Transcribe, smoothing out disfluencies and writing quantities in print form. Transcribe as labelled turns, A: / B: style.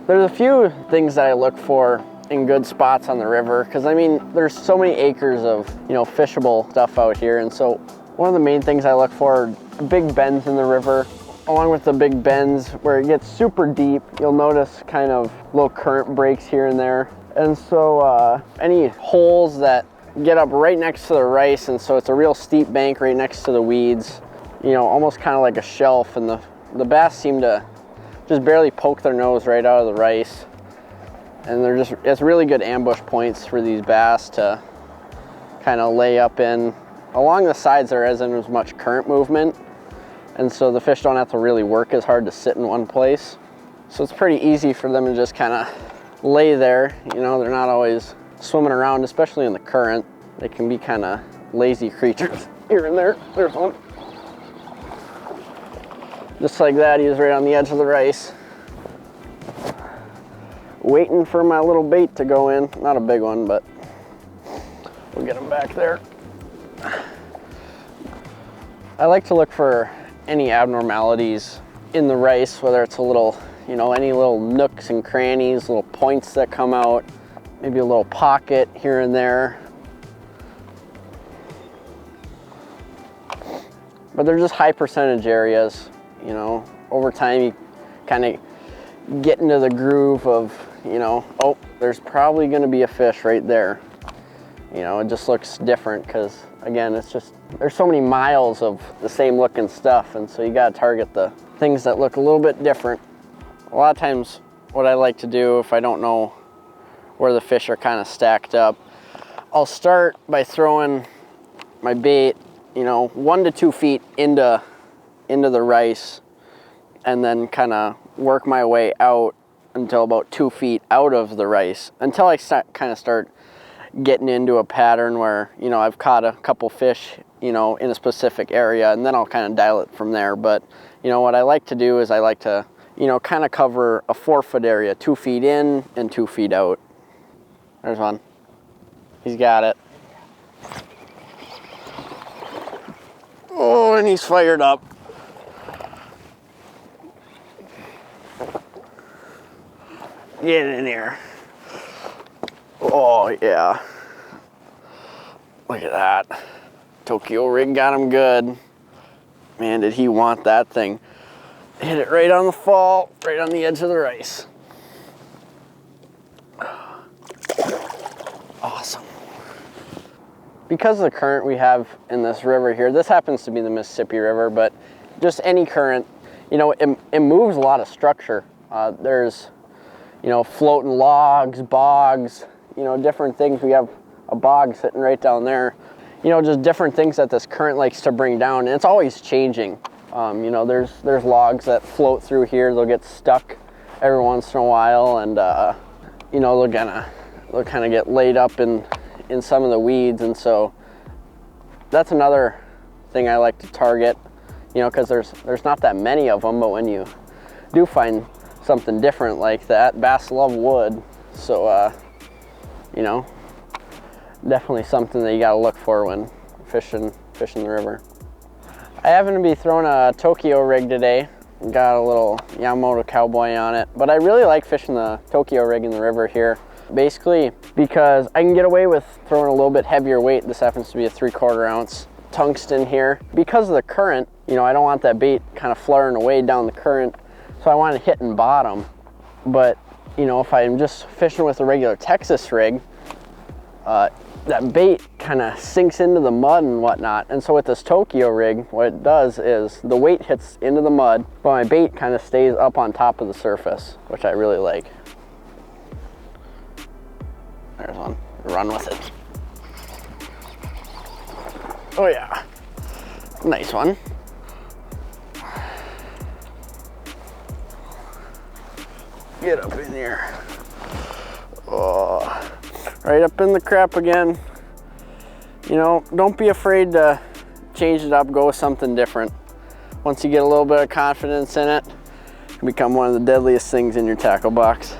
A: There's a few things that I look for in good spots on the river, because I mean, there's so many acres of, you know, fishable stuff out here. And so one of the main things I look for are big bends in the river. Along with the big bends where it gets super deep, you'll notice kind of little current breaks here and there. And so any holes that get up right next to the rice, and so it's a real steep bank right next to the weeds, you know, almost kind of like a shelf, and the bass seem to just barely poke their nose right out of the rice. And it's really good ambush points for these bass to kind of lay up in. Along the sides there isn't as much current movement, and so the fish don't have to really work as hard to sit in one place. So it's pretty easy for them to just kind of lay there. You know, they're not always swimming around, especially in the current. They can be kind of lazy creatures here and there. There's one. Just like that, he was right on the edge of the rice, waiting for my little bait to go in. Not a big one, but we'll get him back there. I like to look for any abnormalities in the rice, whether it's a little, you know, any little nooks and crannies, little points that come out, maybe a little pocket here and there. But they're just high percentage areas, you know. Over time you kind of get into the groove of, you know, oh, there's probably going to be a fish right there. You know, it just looks different because, again, it's just, there's so many miles of the same looking stuff, and so you got to target the things that look a little bit different. A lot of times what I like to do, if I don't know where the fish are kind of stacked up, I'll start by throwing my bait, you know, 1 to 2 feet into the rice, and then kind of work my way out until about 2 feet out of the rice, until I kind of start getting into a pattern where, you know, I've caught a couple fish, you know, in a specific area, and then I'll kind of dial it from there. But, you know, what I like to do is I like to, you know, kind of cover a 4 foot area, 2 feet in and 2 feet out. There's one. He's got it. Oh, and he's fired up. Get in here. Oh, yeah. Look at that. Tokyo rig got him good. Man, did he want that thing. Hit it right on the fall, right on the edge of the rice. Awesome. Because of the current we have in this river here, this happens to be the Mississippi River, but just any current, you know, it moves a lot of structure. There's, you know, floating logs, bogs, you know, different things. We have a bog sitting right down there. You know, just different things that this current likes to bring down, and it's always changing. You know, there's logs that float through here. They'll get stuck every once in a while, and you know, they'll kind of get laid up in some of the weeds, and so that's another thing I like to target. You know, because there's not that many of them, but when you do find something different like that, bass love wood, so you know, definitely something that you got to look for when fishing the river. I happen to be throwing a Tokyo rig today. Got a little Yamamoto Cowboy on it, but I really like fishing the Tokyo rig in the river here, basically because I can get away with throwing a little bit heavier weight. This happens to be a 3/4 ounce tungsten here. Because of the current, you know, I don't want that bait kind of flaring away down the current, so I want it hitting bottom. But, you know, if I'm just fishing with a regular Texas rig, that bait kind of sinks into the mud and whatnot. And so with this Tokyo rig, what it does is the weight hits into the mud, but my bait kind of stays up on top of the surface, which I really like. There's one. Run with it. Oh yeah. Nice one. Get up in here. Oh, right up in the crap again. You know, don't be afraid to change it up, go with something different. Once you get a little bit of confidence in it, it can become one of the deadliest things in your tackle box.